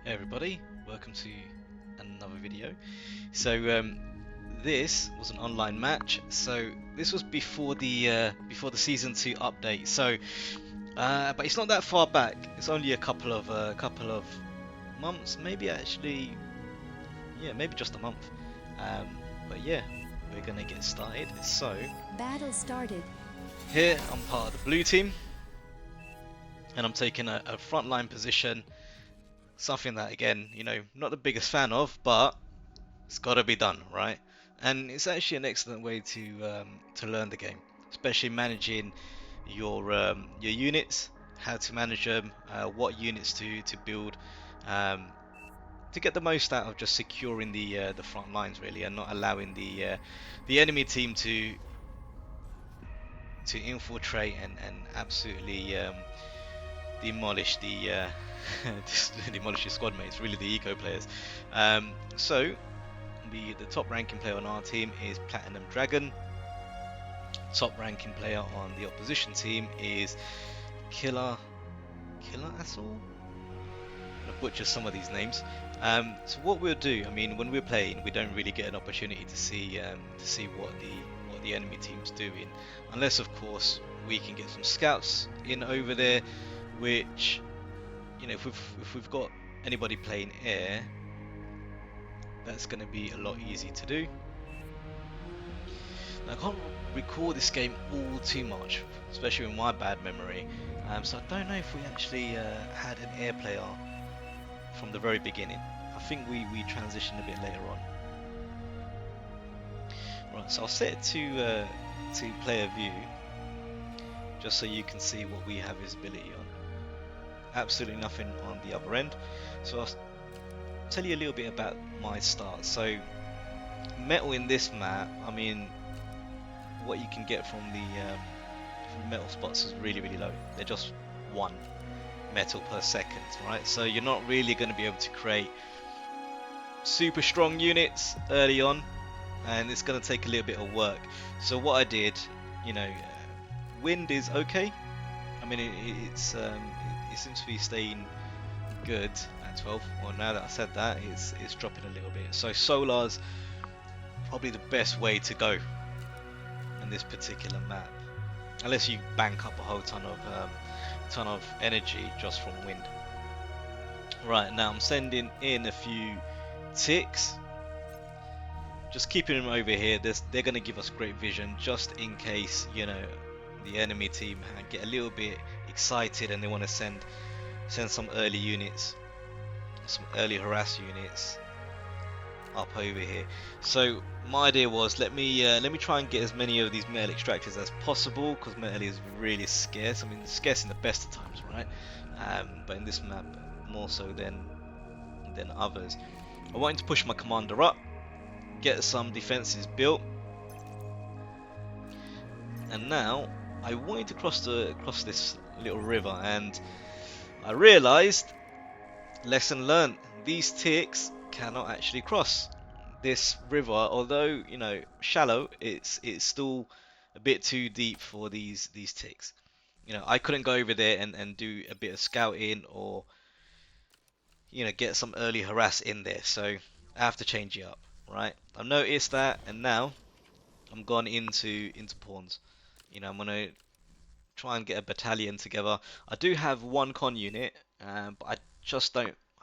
Hey everybody, welcome to another video. This was an online match. So this was before the season 2 update. But it's not that far back. It's only a couple of months, maybe actually, yeah, maybe just a month. But yeah, we're gonna get started. So Battle started. here I'm part of the blue team, and I'm taking a frontline position. Something that, again, not the biggest fan of, but it's got to be done, right? And it's actually an excellent way to learn the game, especially managing your units, how to manage them, what units to build, um, to get the most out of just securing the front lines really, and not allowing the enemy team to infiltrate and absolutely demolish demolish your squad mates, really the eco players. So the top ranking player on our team is Platinum Dragon. Top ranking player on the opposition team is Killer Assault. I butcher some of these names. So what we'll do, I mean, when we're playing, we don't really get an opportunity to see what the enemy team's doing, unless of course we can get some scouts in over there, which, if we've got anybody playing air, that's going to be a lot easier to do. Now, I can't recall this game all too much, especially with my bad memory, so I don't know if we actually had an air player from the very beginning. I think we transitioned a bit later on. Right, so I'll set it to player view, just so you can see what we have visibility on. Absolutely nothing on the other end. So I'll tell you a little bit about my start. So metal in this map, I mean, what you can get from the metal spots is really low. They're just 1 metal per second, right? So you're not really going to be able to create super strong units early on, and it's going to take a little bit of work. So what I did, wind is okay. I mean, it seems to be staying good at 12. Well, now that I said that, it's dropping a little bit. So solar's probably the best way to go in this particular map, unless you bank up a whole ton of energy just from wind. Right, now I'm sending in a few ticks, just keeping them over here. They're going to give us great vision, just in case the enemy team get a little bit excited and they want to send some early units, some early harass units up over here. So my idea was, let me try and get as many of these metal extractors as possible, because metal is really scarce. I mean, it's scarce in the best of times, right? But in this map more so than others. I wanted to push my commander up, get some defenses built, and now I wanted to cross this little river, and I realized, lesson learned, these ticks cannot actually cross this river. Although shallow, it's still a bit too deep for these ticks. I couldn't go over there and do a bit of scouting, or get some early harass in there, so I have to change it up, right? I've noticed that, and now I'm gone into pawns. I'm gonna try and get a battalion together. I do have 1 con unit, but I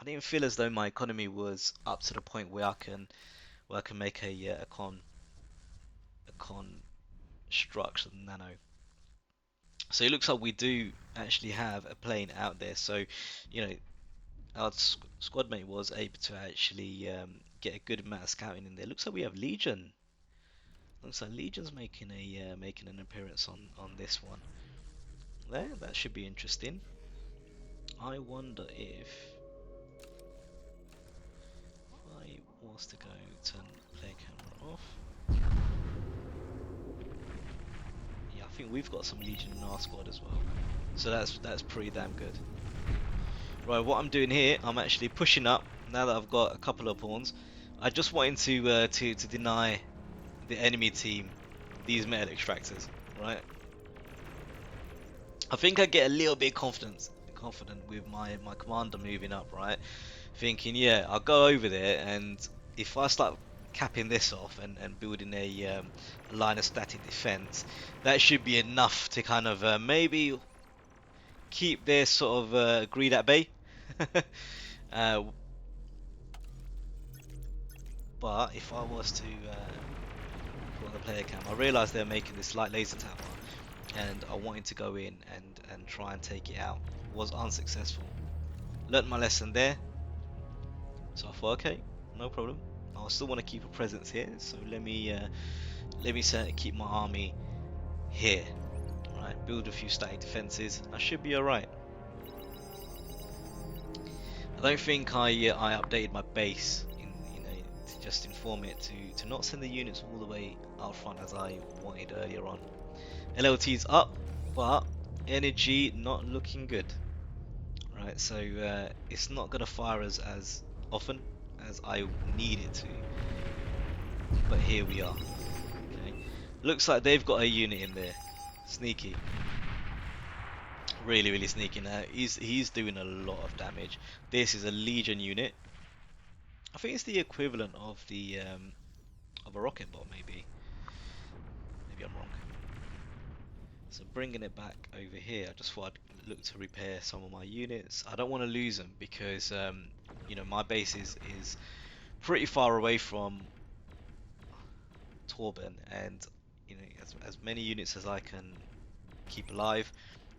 didn't feel as though my economy was up to the point where I can make a con structure nano. So it looks like we do actually have a plane out there. So our squad mate was able to actually get a good amount of scouting in there. Looks like we have Legion. Looks like Legion's making an appearance on this one. That should be interesting. I wonder if I was to go turn player camera off. Yeah, I think we've got some Legion in our squad as well, so that's pretty damn good. Right, what I'm doing here, I'm actually pushing up now that I've got a couple of pawns. I just wanted to deny the enemy team these metal extractors, right? I think I get a little bit confident with my commander moving up, right? thinking, yeah, I'll go over there, and if I start capping this off and building a line of static defense, that should be enough to kind of maybe keep their sort of greed at bay. uh, but if I was to put on the player cam, I realised they're making this light laser tower, and I wanted to go in and try and take it out. Was unsuccessful. Learned my lesson there. So I thought, okay, no problem. I still want to keep a presence here, so let me certainly keep my army here. Right, build a few static defenses. I should be alright. I don't think I updated my base to just inform it to not send the units all the way out front as I wanted earlier on. LLT's up, but energy not looking good. Right, so it's not gonna fire as often as I need it to. But here we are. Okay, looks like they've got a unit in there. Sneaky. Really sneaky. Now he's doing a lot of damage. This is a Legion unit. I think it's the equivalent of the of a rocket bot, maybe. Maybe I'm wrong. So bringing it back over here, I just thought I'd look to repair some of my units. I don't want to lose them because you know, my base is pretty far away from Torben, and you know, as many units as I can keep alive,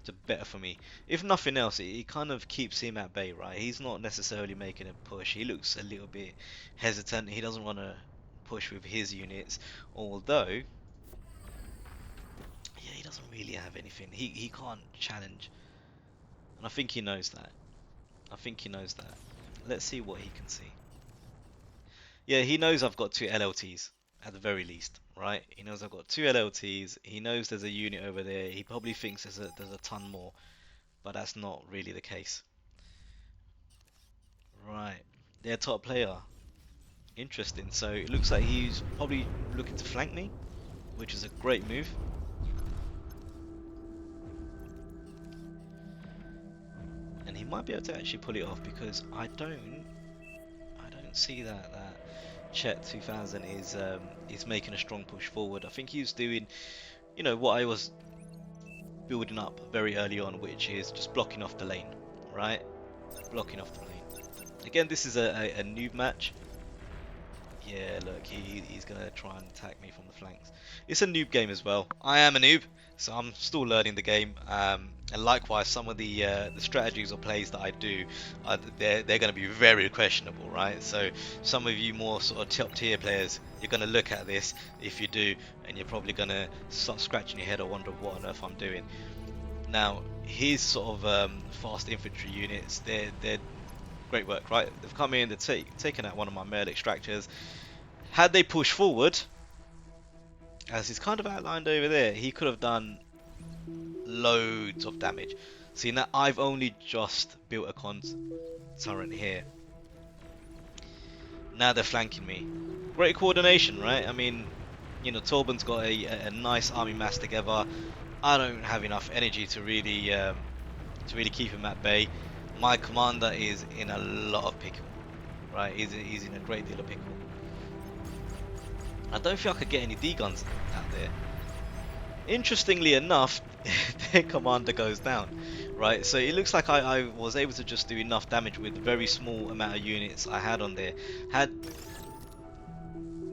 the better for me. If nothing else, it kind of keeps him at bay, right? He's not necessarily making a push. He looks a little bit hesitant. He doesn't want to push with his units, although yeah, he doesn't really have anything. He can't challenge, and I think he knows that. Let's see what he can see. Yeah, he knows I've got 2 LLTs at the very least, right? He knows I've got 2 LLTs. He knows there's a unit over there. He probably thinks there's a ton more, but that's not really the case. Right, their top player. Interesting. So it looks like he's probably looking to flank me, which is a great move. And he might be able to actually pull it off because I don't see that Chet 2000 is making a strong push forward. I think he's doing, you know, what I was building up very early on, which is just blocking off the lane, right? Blocking off the lane. Again, this is a noob match. Yeah, look, he's gonna try and attack me from the flanks. It's a noob game as well. I am a noob, so I'm still learning the game. And likewise, some of the strategies or plays that I do, they're going to be very questionable, right? So some of you more sort of top tier players, you're going to look at this if you do, and you're probably going to start scratching your head or wonder what on earth I'm doing. Now, his sort of fast infantry units, they're great work, right? They've come in, they've taken out one of my Merl extractors. Had they pushed forward, as he's kind of outlined over there, he could have done loads of damage. See, now I've only just built a turret here. Now they're flanking me. Great coordination, right? I mean, you know, Torben's got a nice army mass together. I don't have enough energy to really keep him at bay. My commander is in a lot of pickle, right? He's in a great deal of pickle. I don't think I could get any D guns out there. Interestingly enough, their commander goes down, right? So it looks like I was able to just do enough damage with the very small amount of units I had on there. Had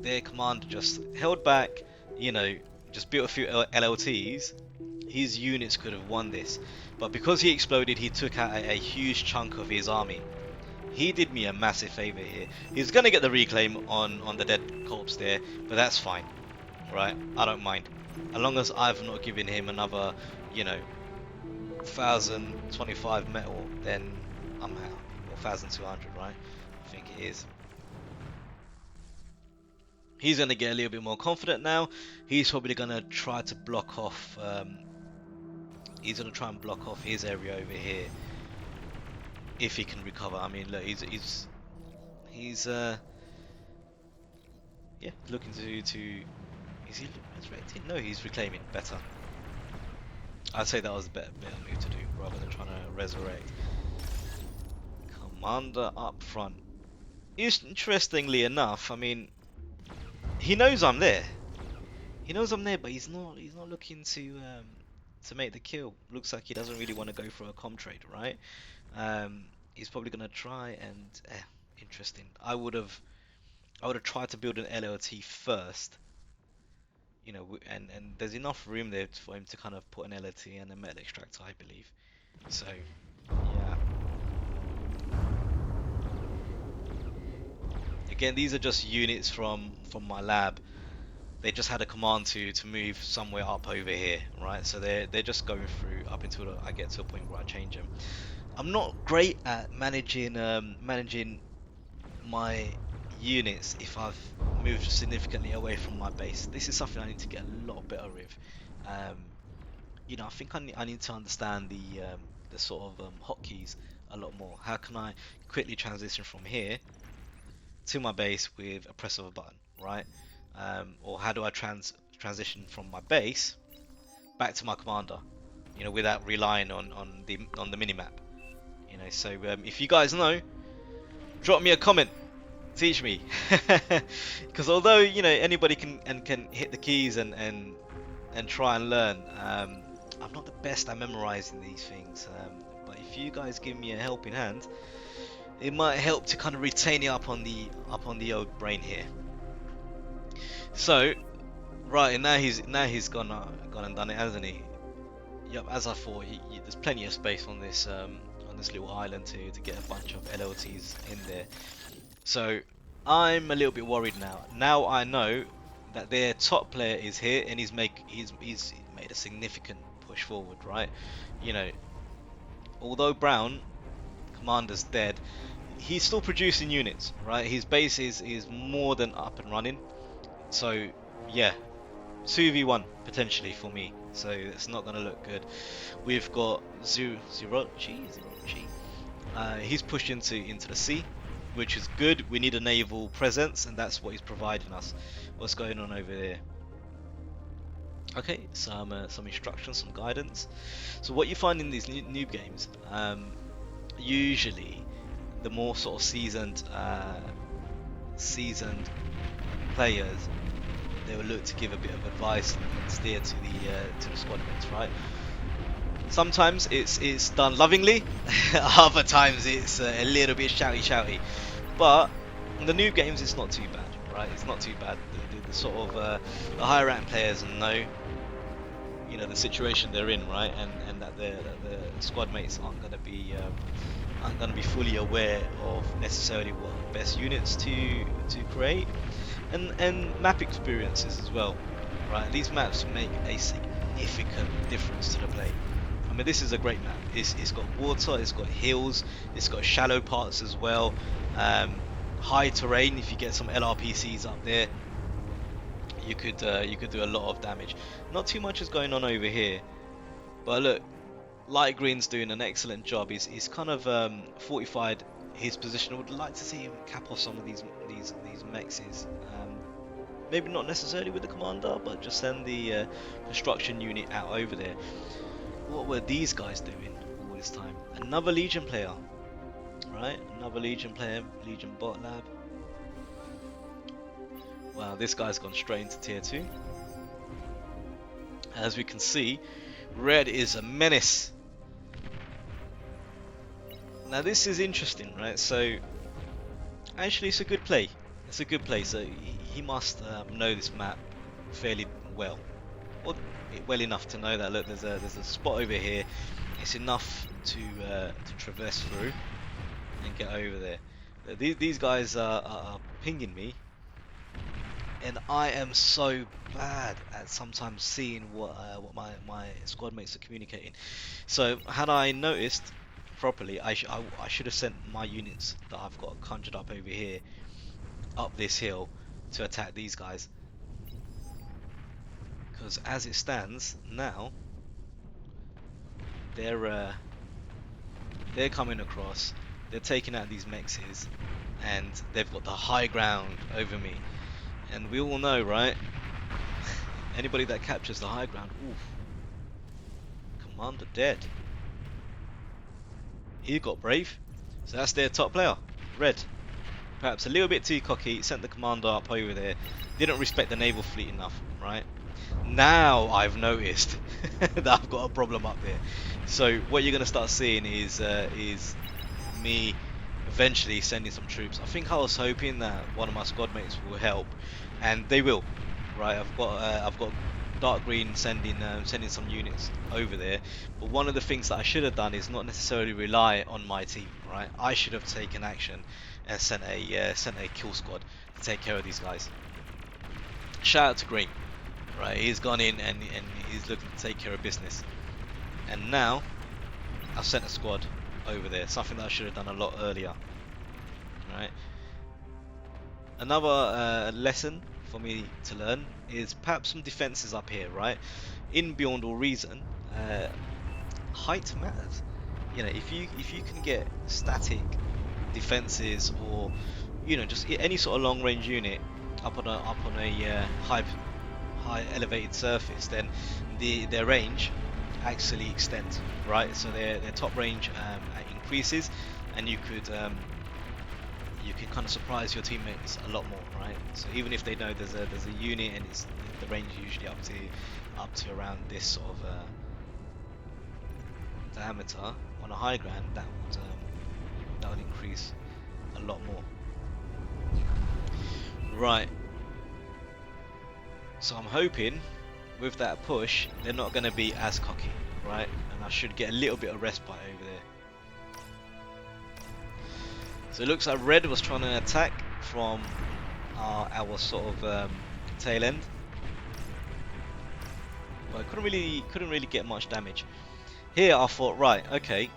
their commander just held back, you know, just built a few LLTs, his units could have won this. But because he exploded, he took out a huge chunk of his army. He did me a massive favor here. He's gonna get the reclaim on the dead corpse there, but that's fine, right? I don't mind. As long as I've not given him another, you know, 1025 metal, then I'm happy. Or 1200, right? I think it is. He's going to get a little bit more confident now. He's probably going to try to block off, he's going to try and block off his area over here. If he can recover. I mean, look, he's yeah, looking to is he resurrecting? No, he's reclaiming. Better. I'd say that was a better move to do rather than trying to resurrect. Come commander up front. Interestingly enough, I mean, he knows I'm there. He knows I'm there, but he's not looking to make the kill. Looks like he doesn't really want to go for a com trade, right? He's probably gonna try and interesting. I would have tried to build an LLT first, you know, and there's enough room there for him to kind of put an LLT and a metal extractor, I believe. So yeah. Again, these are just units from my lab. They just had a command to move somewhere up over here, right? So they're just going through up until I get to a point where I change them. I'm not great at managing my units if I've moved significantly away from my base. This is something I need to get a lot better with. You know, I think I need to understand the sort of hotkeys a lot more. How can I quickly transition from here to my base with a press of a button, right? Or how do I transition from my base back to my commander, you know, without relying on the minimap, you know? So if you guys know, drop me a comment, teach me, because although, you know, anybody can hit the keys and try and learn, I'm not the best at memorizing these things, but if you guys give me a helping hand, it might help to kind of retain it up on the old brain here. So, right, and now he's gone and done it, hasn't he? Yep, as I thought, there's plenty of space on this little island to get a bunch of LLTs in there. So I'm a little bit worried now. Now I know that their top player is here and he's made a significant push forward, right? You know, although Brown, commander's dead, he's still producing units, right? His base is more than up and running. So yeah, 2v1 potentially for me, so it's not gonna look good. We've got Zirochi. He's pushed into the sea, which is good. We need a naval presence, and that's what he's providing us. What's going on over there? Okay, some instructions, some guidance. So what you find in these noob games, usually the more sort of seasoned players, they will look to give a bit of advice and steer to the squad mates, right? Sometimes it's done lovingly, other times it's a little bit shouty. But in the new games, it's not too bad, right? It's not too bad. The sort of the higher rank players know, you know, the situation they're in, right? And that the squad mates aren't going to be fully aware of necessarily what best units to create. And map experiences as well, right? These maps make a significant difference to the play. I mean, this is a great map. It's got water, it's got hills, it's got shallow parts as well. High terrain. If you get some LRPCs up there, you could do a lot of damage. Not too much is going on over here, but look, Light Green's doing an excellent job. He's kind of fortified his position. I would like to see him cap off some of these mexes. Maybe not necessarily with the commander, but just send the construction unit out over there. What were these guys doing all this time? Another Legion player, right? Another Legion player, Legion bot lab. Wow, this guy's gone straight into tier 2. As we can see, red is a menace. Now this is interesting, right? So actually it's a good play. It's a good play. So he must know this map fairly well, or well enough to know that look, there's a spot over here. It's enough to traverse through and get over there. These guys are pinging me, and I am so bad at sometimes seeing what my squad mates are communicating. So had I noticed properly, I should have sent my units that I've got conjured up over here up this hill to attack these guys, because as it stands now, they're coming across, they're taking out these mexes, and they've got the high ground over me. And we all know, right? Anybody that captures the high ground, oof, commander dead. He got brave. So that's their top player, Red. Perhaps a little bit too cocky, sent the commander up over there, didn't respect the naval fleet enough, right? Now I've noticed that I've got a problem up there. So what you're going to start seeing is me eventually sending some troops. I think I was hoping that one of my squad mates will help, and they will. Right, I've got dark green sending some units over there. But one of the things that I should have done is not necessarily rely on my team. Right, I should have taken action and sent a kill squad to take care of these guys. Shout out to Green. Right, he's gone in and he's looking to take care of business. And now I've sent a squad over there, something that I should have done a lot earlier. Right. Another lesson for me to learn is perhaps some defenses up here, right? In Beyond All Reason, height matters. You know, if you can get static defenses, or you know, just any sort of long range unit up on a high elevated surface, then their range actually extends, right? So their top range increases, and you can kind of surprise your teammates a lot more, right? So even if they know there's a unit and it's the range is usually up to around this sort of diameter on a high ground, that would increase a lot more. Right. So I'm hoping with that push they're not going to be as cocky, right? And I should get a little bit of respite over there. So it looks like Red was trying to attack from our sort of tail end, but couldn't really get much damage. Here I thought, right, okay,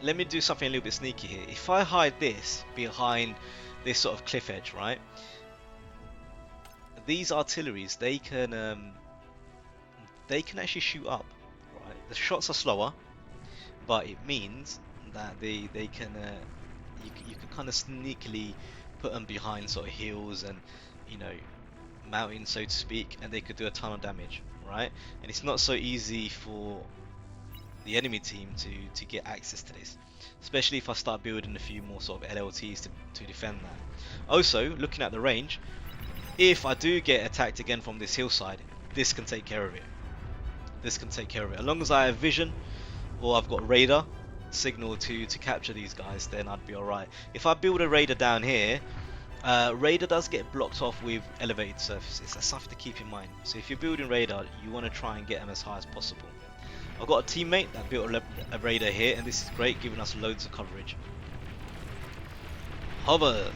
let me do something a little bit sneaky here. If I hide this behind this sort of cliff edge, right, these artilleries, they can actually shoot up, right? The shots are slower, but it means that they can you can kind of sneakily put them behind sort of hills and, you know, mountains, so to speak, and they could do a ton of damage, right? And it's not so easy for the enemy team to get access to this, especially if I start building a few more sort of LLTs to defend that. Also, looking at the range, if I do get attacked again from this hillside, this can take care of it. This can take care of it. As long as I have vision, or I've got radar signal to capture these guys, then I'd be alright. If I build a radar down here, radar does get blocked off with elevated surfaces. That's something to keep in mind. So if you're building radar, you want to try and get them as high as possible. I've got a teammate that built a radar here, and this is great, giving us loads of coverage. Hover.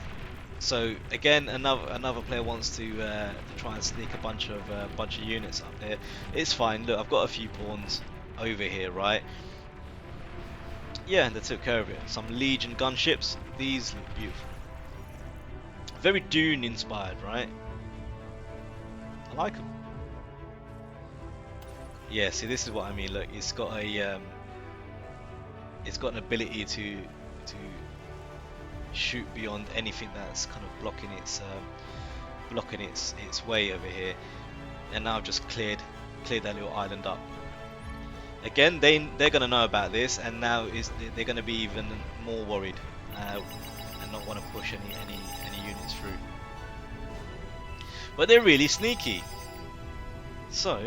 So again, another player wants to try and sneak a bunch of units up there. It's fine. Look, I've got a few pawns over here, right? Yeah, and they took care of it. Some Legion gunships. These look beautiful. Very Dune inspired, right? I like them. Yeah, see, this is what I mean. Look, it's got an ability to shoot beyond anything that's kind of blocking its way over here. And now I've just cleared that little island up. Again, they're gonna know about this, and now they're gonna be even more worried and not want to push any units through. But they're really sneaky, so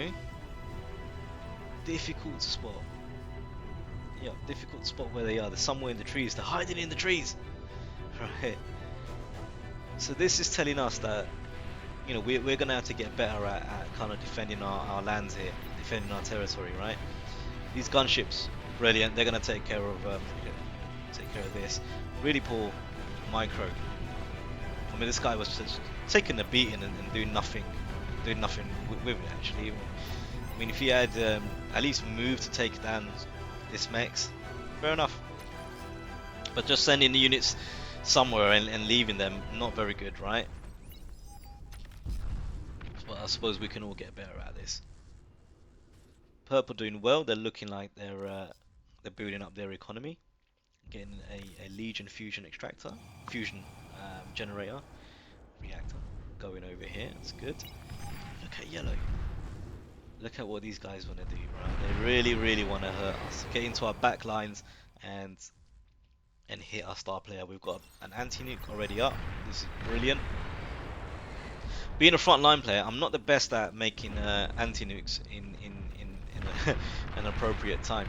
difficult to spot. Yeah, difficult to spot where they are. They're somewhere in the trees. They're hiding in the trees, right? So this is telling us that, you know, we're gonna have to get better at kind of defending our lands here, defending our territory, right? These gunships, brilliant. They're gonna take care of this. Really poor micro. I mean, this guy was just taking the beating and doing nothing with it actually. I mean, if he had at least moved to take down this mechs, fair enough. But just sending the units somewhere and leaving them, not very good, right? But I suppose we can all get better at this. Purple doing well. They're looking like they're building up their economy, getting a Legion fusion generator reactor going over here. That's good. Look at yellow. Look at what these guys want to do, right? They really want to hurt us, get into our back lines and and hit our star player. We've got an anti-nuke already up. This is brilliant. Being a frontline player, I'm not the best at making anti-nukes in an appropriate time.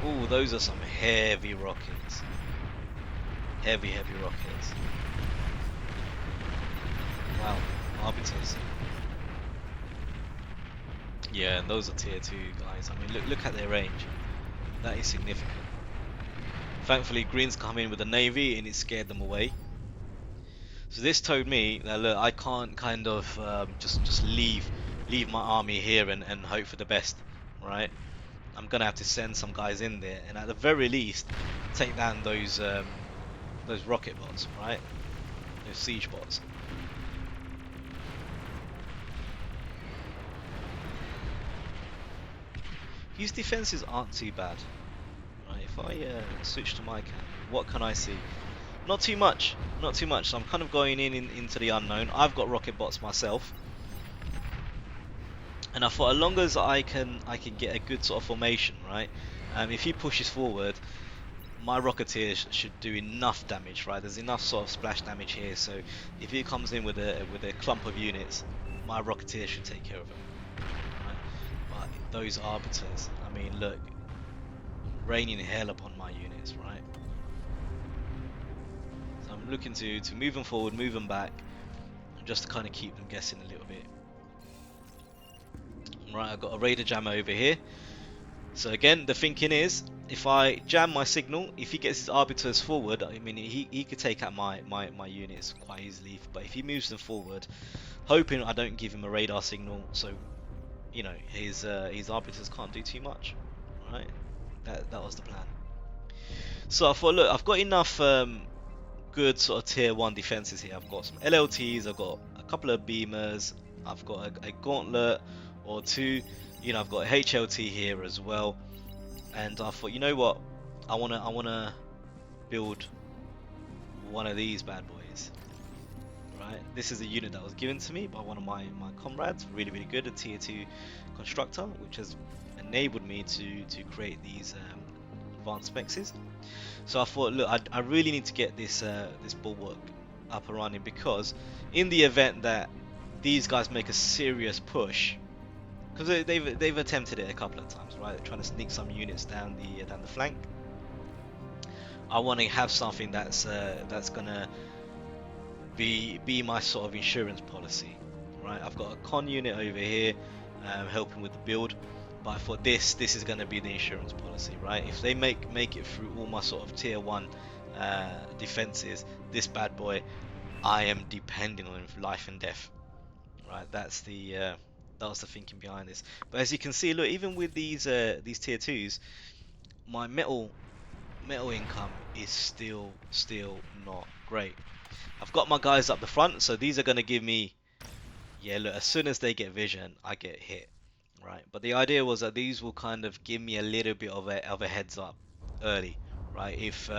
Ooh, those are some heavy rockets. Heavy rockets. Wow, arbiters. Yeah, and those are tier 2 guys. I mean, look at their range. That is significant. Thankfully, Green's come in with the Navy and it scared them away. So this told me that look, I can't kind of just leave my army here and hope for the best, right? I'm gonna have to send some guys in there and at the very least take down those rocket bots, right? Those siege bots. These defenses aren't too bad, right? If I switch to my camp, what can I see? Not too much, not too much. So I'm kind of going into the unknown. I've got rocket bots myself, and I thought as long as I can get a good sort of formation, right? If he pushes forward, my Rocketeers should do enough damage, right? There's enough sort of splash damage here, so if he comes in with a clump of units, my Rocketeers should take care of him. Right? But those arbiters, I mean, look, raining hell upon my units, right? So I'm looking to move them forward, move them back, just to kind of keep them guessing a little bit. Right, I've got a Raider Jammer over here. So again, the thinking is, if I jam my signal, if he gets his arbiters forward, I mean, he could take out my units quite easily. But if he moves them forward, hoping I don't give him a radar signal, so you know his arbiters can't do too much, right? That was the plan. So I thought, look, I've got enough good sort of tier 1 defenses here. I've got some LLTs, I've got a couple of beamers, I've got a gauntlet or two. You know, I've got a HLT here as well, and I thought, you know what, I wanna build one of these bad boys. Right, this is a unit that was given to me by one of my comrades, really good, a tier 2 constructor, which has enabled me to create these advanced mexes. So I thought, look, I really need to get this this bulwark up and running, because in the event that these guys make a serious push, because they've attempted it a couple of times, right? They're trying to sneak some units down the flank. I want to have something that's gonna be my sort of insurance policy, right? I've got a con unit over here helping with the build, but I thought this is going to be the insurance policy, right? If they make it through all my sort of tier 1 defenses, this bad boy, I am depending on him for life and death, right? That was the thinking behind this. But as you can see, look, even with these tier 2s, my metal income is still not great. I've got my guys up the front, so these are going to give me, yeah, look, as soon as they get vision, I get hit, right? But the idea was that these will kind of give me a little bit of a heads up early, right? If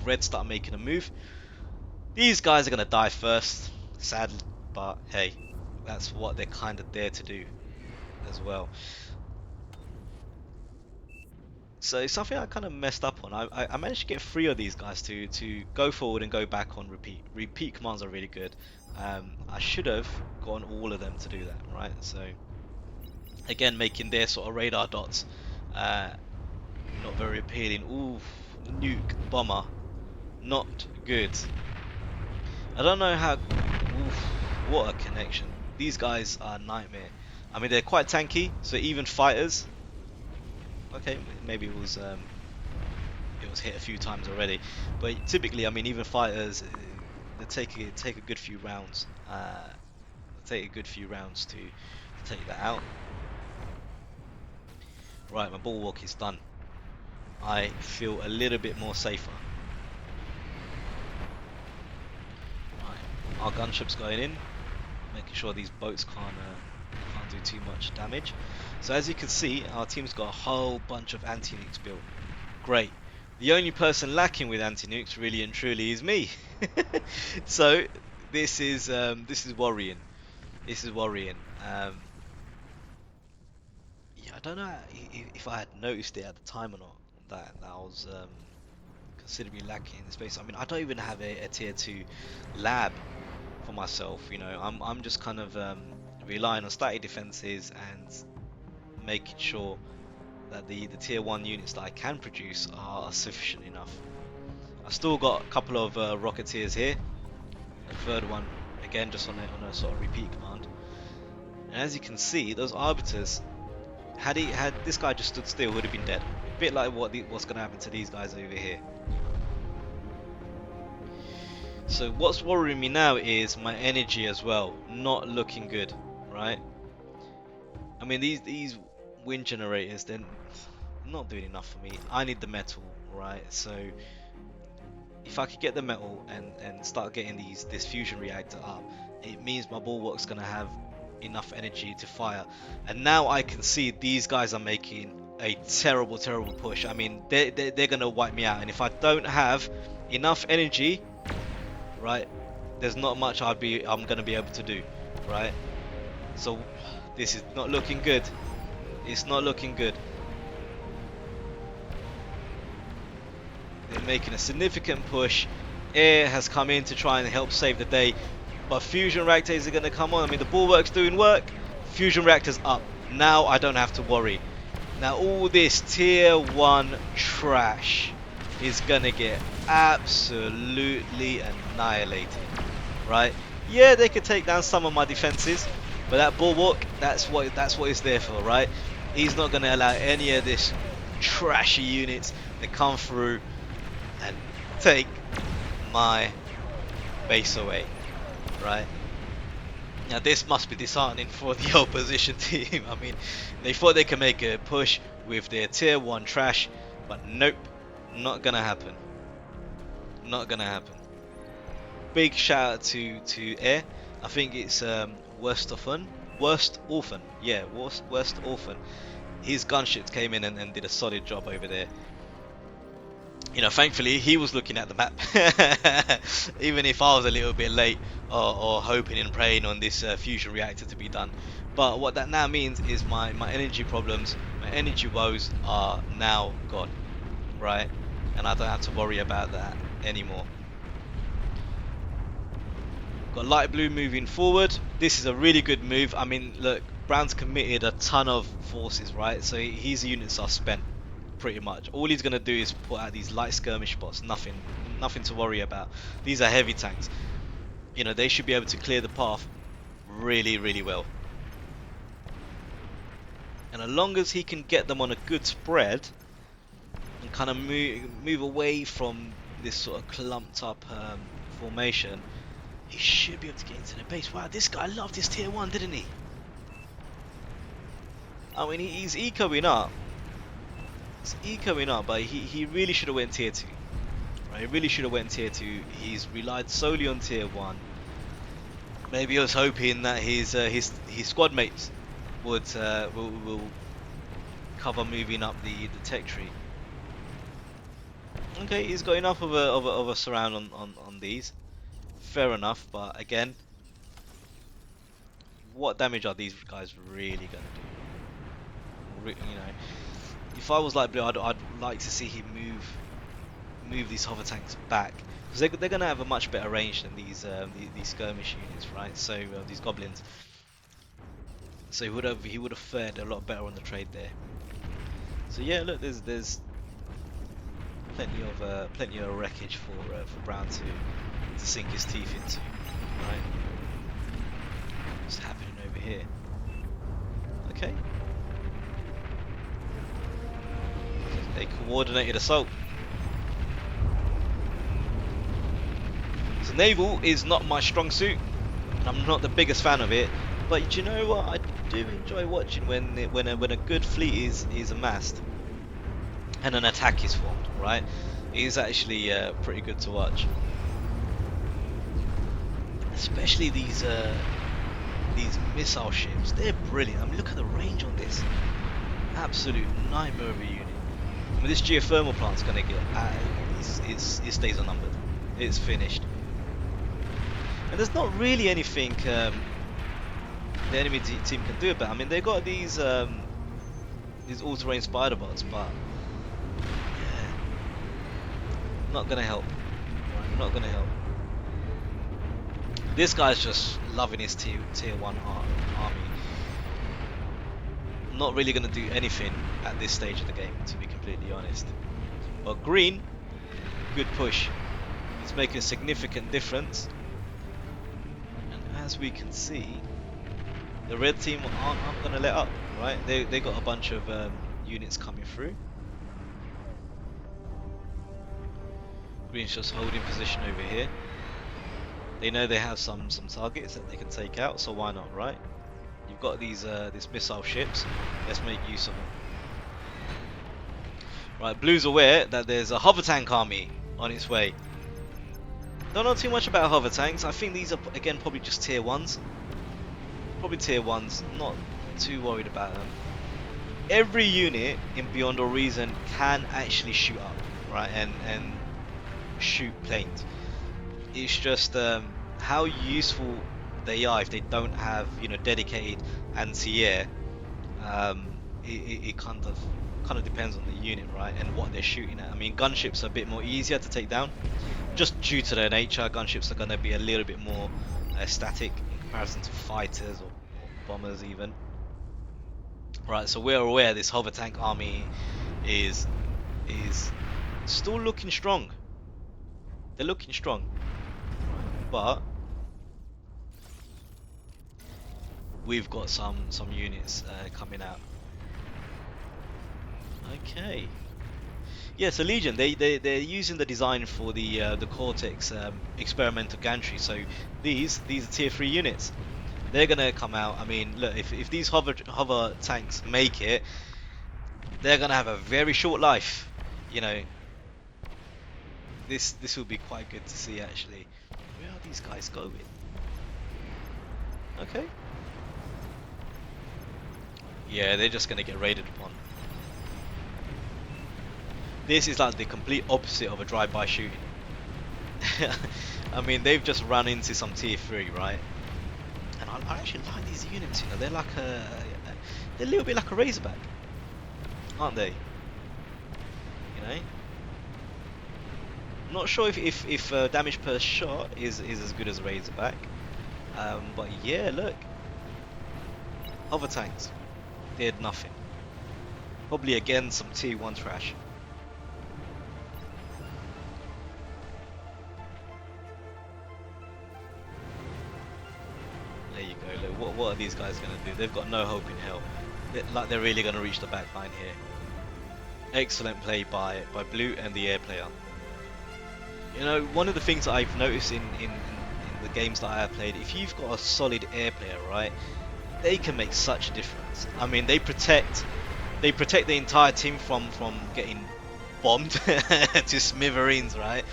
red start making a move, these guys are going to die first, sadly, but hey, that's what they're kind of there to do as well. So it's something I kind of messed up on. I managed to get 3 of these guys to go forward and go back on repeat. Repeat commands are really good. I should have gotten all of them to do that, right? So again, making their sort of radar dots not very appealing. Ooh, nuke bomber, not good. I don't know how. Oof, what a connection. These guys are a nightmare. I mean, they're quite tanky, so even fighters. Okay, maybe it was hit a few times already, but typically, I mean, even fighters, they take a good few rounds. Take a good few rounds to take that out. Right, my bulwark is done. I feel a little bit more safer. Right, our gunship's going in, making sure these boats can't do too much damage. So as you can see, our team's got a whole bunch of anti-nukes built. Great. The only person lacking with anti-nukes, really and truly, is me. So this is worrying. This is worrying. Yeah, I don't know if I had noticed it at the time or not. That I was, considerably lacking in space. I mean, I don't even have a tier 2 lab for myself. You know, I'm just kind of relying on static defenses and making sure that the tier 1 units that I can produce are sufficient enough. I still got a couple of Rocketeers here. A third one, again, just on a sort of repeat command. And as you can see, those Arbiters, had this guy just stood still, would have been dead. A bit like what's going to happen to these guys over here. So what's worrying me now is my energy as well, not looking good, right? I mean, these wind generators, they're not doing enough for me. I need the metal, right? So if I could get the metal and start getting this fusion reactor up, it means my bulwark's gonna have enough energy to fire. And now I can see these guys are making a terrible push. I mean, they're gonna wipe me out, and if I don't have enough energy, right, there's not much I'm gonna be able to do, right? So this is not looking good. It's not looking good. They're making a significant push. Air has come in to try and help save the day, but fusion reactors are going to come on. I mean, the bulwark's doing work. Fusion reactors up. Now I don't have to worry. Now all this tier 1 trash is going to get absolutely annihilated, right? Yeah, they could take down some of my defenses, but that bulwark, that's what it's there for, right? He's not going to allow any of this trashy units to come through and take my base away, right? Now this must be disheartening for the opposition team. I mean, they thought they could make a push with their tier 1 trash, but nope, not gonna happen. Not gonna happen. Big shout out to Air. I think it's Worst Orphan. Yeah, Worst Orphan. His gunships came in and did a solid job over there. You know, thankfully he was looking at the map. Even if I was a little bit late or hoping and praying on this fusion reactor to be done. But what that now means is my energy problems, my energy woes are now gone, right? And I don't have to worry about that anymore. Got light blue moving forward. This is a really good move. I mean, look, Brown's committed a ton of forces, right? So his units are spent pretty much. All he's gonna do is put out these light skirmish spots. Nothing to worry about. These are heavy tanks. You know, they should be able to clear the path really well. And as long as he can get them on a good spread and kind of move away from this sort of clumped up formation, he should be able to get into the base. Wow, this guy loved his tier 1, didn't he? I mean, he's ecoing up. He's ecoing up, but he really should have went tier 2. Right? He really should have went tier 2. He's relied solely on tier 1. Maybe he was hoping that his squad mates will cover moving up the tech tree. Okay, he's got enough of a surround on these. Fair enough, but again, what damage are these guys really gonna do? You know, if I was like Blue, I'd like to see him move these hover tanks back, because they're gonna have a much better range than these skirmish units, right? So these goblins. So he would have fared a lot better on the trade there. So yeah, look, there's plenty of wreckage for Brown to sink his teeth into, right? What's happening over here? Okay. A coordinated assault. So naval is not my strong suit. I'm not the biggest fan of it, but do you know what? I do enjoy watching when a good fleet is amassed and an attack is formed, right? It is actually pretty good to watch. Especially these missile ships, they're brilliant. I mean, look at the range on this. Absolute nightmare of a unit. I mean, this geothermal plant's gonna get it stays unnumbered. It's finished. And there's not really anything the enemy team can do about it. I mean, they got these all-terrain spider bots, but yeah, Not gonna help. Right, not gonna help. This guy's just loving his tier 1 army. Not really gonna do anything at this stage of the game, to be completely honest. But green, good push. He's making a significant difference. And as we can see, the red team aren't gonna let up, right? They got a bunch of units coming through. Green's just holding position over here. They know they have some targets that they can take out, so why not, right? You've got these missile ships. Let's make use of them. Right, Blue's aware that there's a hover tank army on its way. Don't know too much about hover tanks. I think these are again probably just tier 1s. Probably tier 1s. Not too worried about them. Every unit in Beyond Horizon can actually shoot up, right, and shoot planes. It's just how useful they are if they don't have, you know, dedicated anti-air. It kind of depends on the unit, right, and what they're shooting at. I mean, gunships are a bit more easier to take down, just due to their nature. Gunships are going to be a little bit more static in comparison to fighters or bombers even. Right, so we're aware this hover tank army is still looking strong. They're looking strong, but we've got some units coming out. Okay. Yeah, so Legion, they're using the design for the Cortex experimental gantry. So these are tier 3 units. They're gonna come out. I mean, look, if these hover tanks make it, they're gonna have a very short life. You know, this will be quite good to see actually. Where are these guys going? Okay. Yeah, they're just gonna get raided upon. This is like the complete opposite of a drive-by shooting. I mean, they've just run into some tier 3, right? And I actually like these units, you know, they're like they're a little bit like a Razorback, aren't they? You know? Not sure if damage per shot is as good as a Razorback. But yeah, look. Hover tanks. They had nothing. Probably again some tier 1 trash. There you go. Look, what are these guys going to do? They've got no hope in hell. They're really going to reach the back line here. Excellent play by Blue and the air player. You know, one of the things that I've noticed in the games that I have played, if you've got a solid air player, right, they can make such a difference. I mean, they protect the entire team from getting bombed to smithereens, right?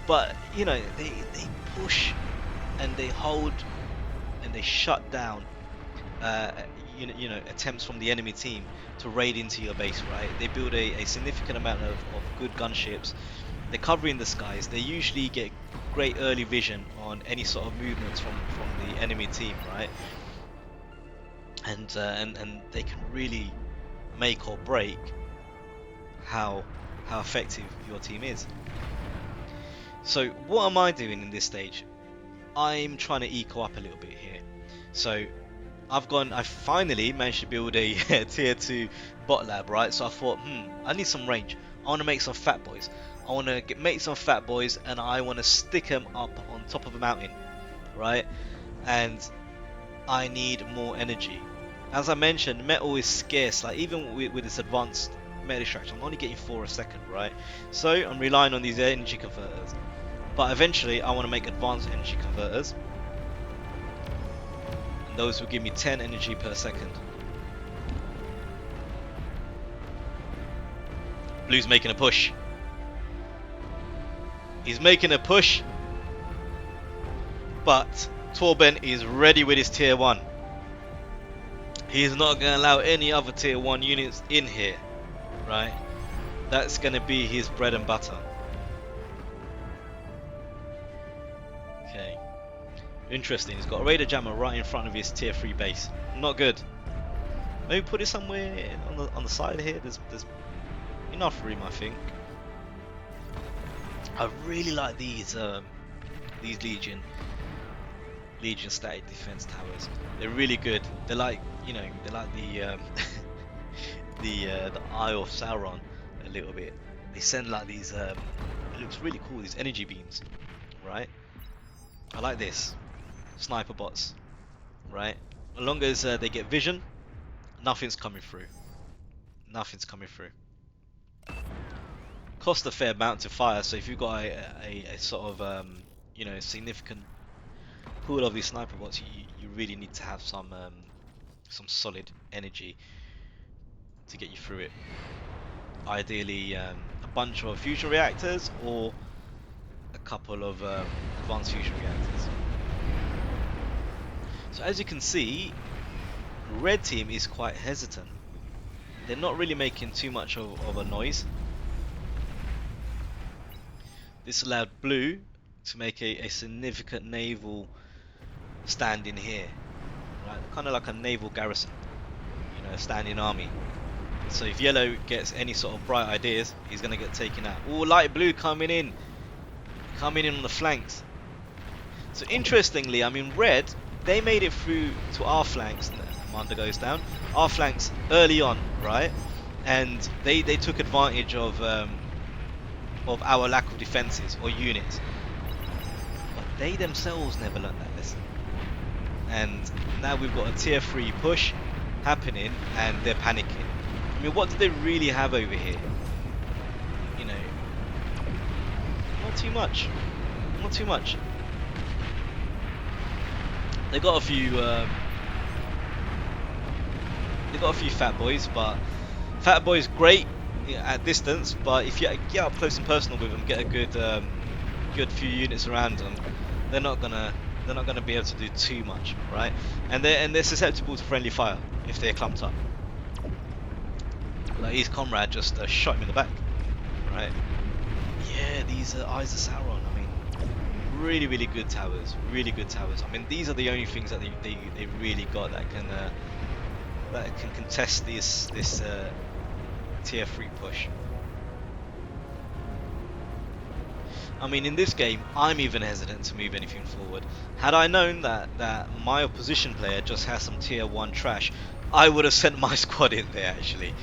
But you know, they push and they hold and they shut down you know attempts from the enemy team to raid into your base, right? They build a significant amount of good gunships. They're covering the skies. They usually get great early vision on any sort of movements from the enemy team, right? And they can really make or break how effective your team is. So what am I doing in this stage? I'm trying to eco up a little bit here. So I finally managed to build a tier 2 bot lab, right? So I thought, I need some range. I want to make some fat boys. I want to make some fat boys, and I want to stick them up on top of a mountain, right? And I need more energy. As I mentioned, metal is scarce. Like even with this advanced metal extraction, I'm only getting 4 a second, right? So I'm relying on these energy converters. But eventually, I want to make advanced energy converters. And those will give me 10 energy per second. Blue's making a push. He's making a push. But Torben is ready with his tier 1. He's not going to allow any other tier 1 units in here, right? That's going to be his bread and butter. Okay. Interesting. He's got a radar jammer right in front of his tier 3 base. Not good. Maybe put it somewhere on the side here. There's enough room, I think. I really like these Legion static defense towers. They're really good. They're like, you know, they're like the the Eye of Sauron a little bit. They send like these it looks really cool, these energy beams, right? I like this. Sniper bots, right? As long as they get vision, nothing's coming through. Nothing's coming through. Cost a fair amount to fire, so if you've got a sort of you know, significant pool of these sniper bots, you really need to have some solid energy to get you through it. Ideally, a bunch of fusion reactors or a couple of advanced fusion reactors. So as you can see, red team is quite hesitant. They're not really making too much of a noise. This allowed blue to make a significant naval stand in here, right? Kind of like a naval garrison, you know, a standing army. So if yellow gets any sort of bright ideas, he's going to get taken out. Oh, light blue coming in on the flanks. So interestingly, I mean, red, they made it through to our flanks. Commander goes down. Our flanks early on, right? And they took advantage of our lack of defenses or units. But they themselves never learned that lesson. And now we've got a tier 3 push happening and they're panicking. I mean, what do they really have over here? You know, not too much. Not too much. They got a few fat boys, but fat boys great at distance, but if you get up close and personal with them, get a good few units around them, they're not gonna be able to do too much, right? And they're susceptible to friendly fire if they're clumped up. Like his comrade just shot him in the back, right? Yeah, these are Eyes of Sauron. I mean, really good towers, really good towers. I mean, these are the only things that they really got that can contest this tier 3 push. I mean, in this game, I'm even hesitant to move anything forward. Had I known that my opposition player just has some tier 1 trash, I would have sent my squad in there actually.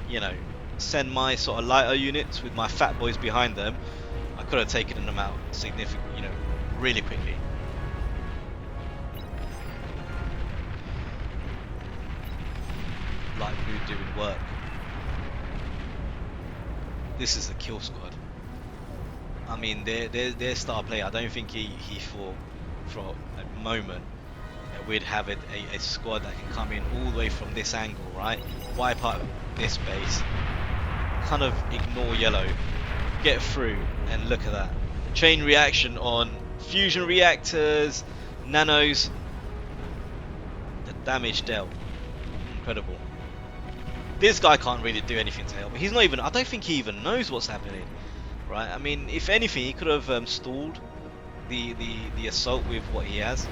You know, send my sort of lighter units with my fat boys behind them. I could have taken them out significantly, you know, really quickly. Light blue doing work. This is the kill squad. I mean, their star player. I don't think he thought for a moment that we'd have a squad that can come in all the way from this angle, right? Wipe out this base, kind of ignore yellow, get through, and look at that. Chain reaction on fusion reactors, nanos, the damage dealt. Incredible. This guy can't really do anything to help. He's not even, I don't think he even knows what's happening, right? I mean, if anything, he could have stalled the assault with what he has.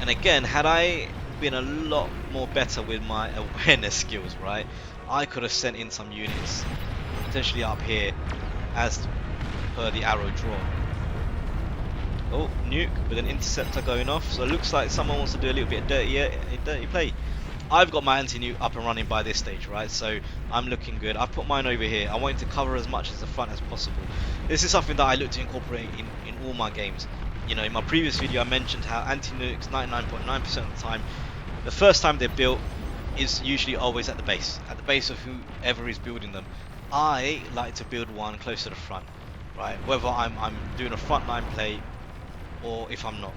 And again, had I been a lot more better with my awareness skills, right, I could have sent in some units potentially up here as per the arrow draw. Oh, nuke with an interceptor going off. So it looks like someone wants to do a little bit of dirty play. I've got my anti-nuke up and running by this stage, right? So I'm looking good. I've put mine over here. I want to cover as much as the front as possible. This is something that I look to incorporate in all my games. You know, in my previous video I mentioned how anti-nukes 99.9% of the time, the first time they're built is usually always at the base of whoever is building them. I like to build one close to the front, right? Whether I'm doing a frontline play or if I'm not,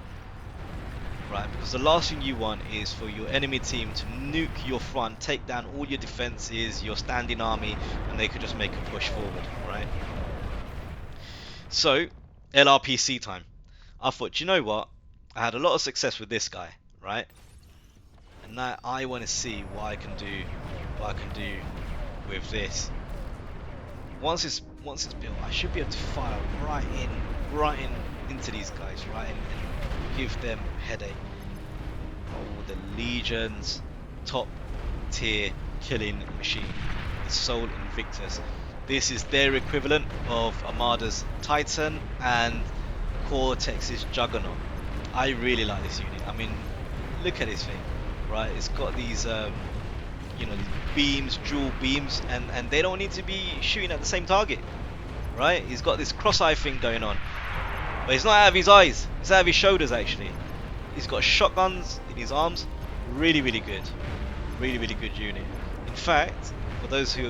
right? Because the last thing you want is for your enemy team to nuke your front, take down all your defenses, your standing army, and they could just make a push forward, right? So LRPC time. I thought, you know what? I had a lot of success with this guy, right? And now I want to see what I can do with this. Once it's built, I should be able to fire right into these guys, right, and give them headache. Oh, the Legions, top tier killing machine. Sol Invictus. This is their equivalent of Armada's Titan and Cortex's Juggernaut. I really like this unit. I mean, look at this thing, right? It's got these, you know, these beams, dual beams, and they don't need to be shooting at the same target, right? He's got this cross-eye thing going on, but it's not out of his eyes. It's out of his shoulders, actually. He's got shotguns in his arms. Really, really good. Really, really good unit. In fact, for those of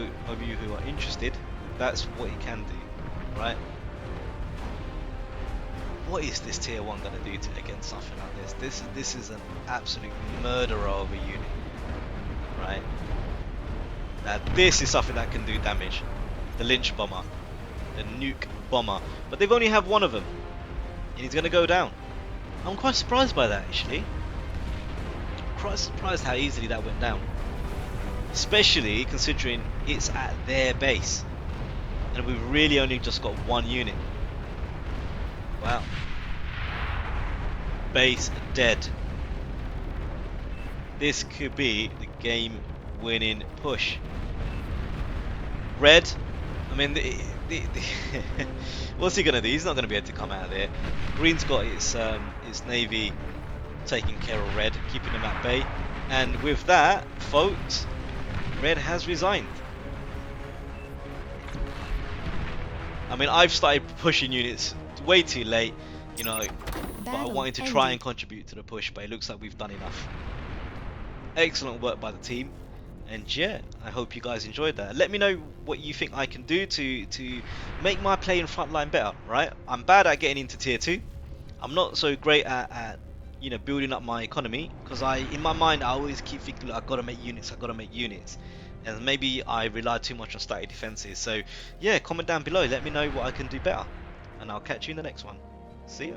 you who are interested, that's what he can do, right? What is this tier 1 going to do against something like this? This is an absolute murderer of a unit, right? Now this is something that can do damage. The Lynch Bomber, the Nuke Bomber, but they've only have one of them, and he's going to go down. I'm quite surprised by that, actually. Quite surprised how easily that went down, especially considering it's at their base, and we've really only just got one unit. Wow. Base dead. This could be the game-winning push. Red, I mean, what's he gonna do? He's not gonna be able to come out of there. Green's got its navy taking care of red, keeping them at bay, and with that, folks, red has resigned. I mean, I've started pushing units way too late, you know, but I wanted to try and contribute to the push, but it looks like we've done enough. Excellent work by the team, and yeah, I hope you guys enjoyed that. Let me know what you think I can do to make my play in frontline better, right? I'm bad at getting into tier 2. I'm not so great at you know, building up my economy, because in my mind I always keep thinking, look, I've got to make units, and maybe I rely too much on static defenses. So yeah, comment down below, let me know what I can do better, and I'll catch you in the next one. See ya.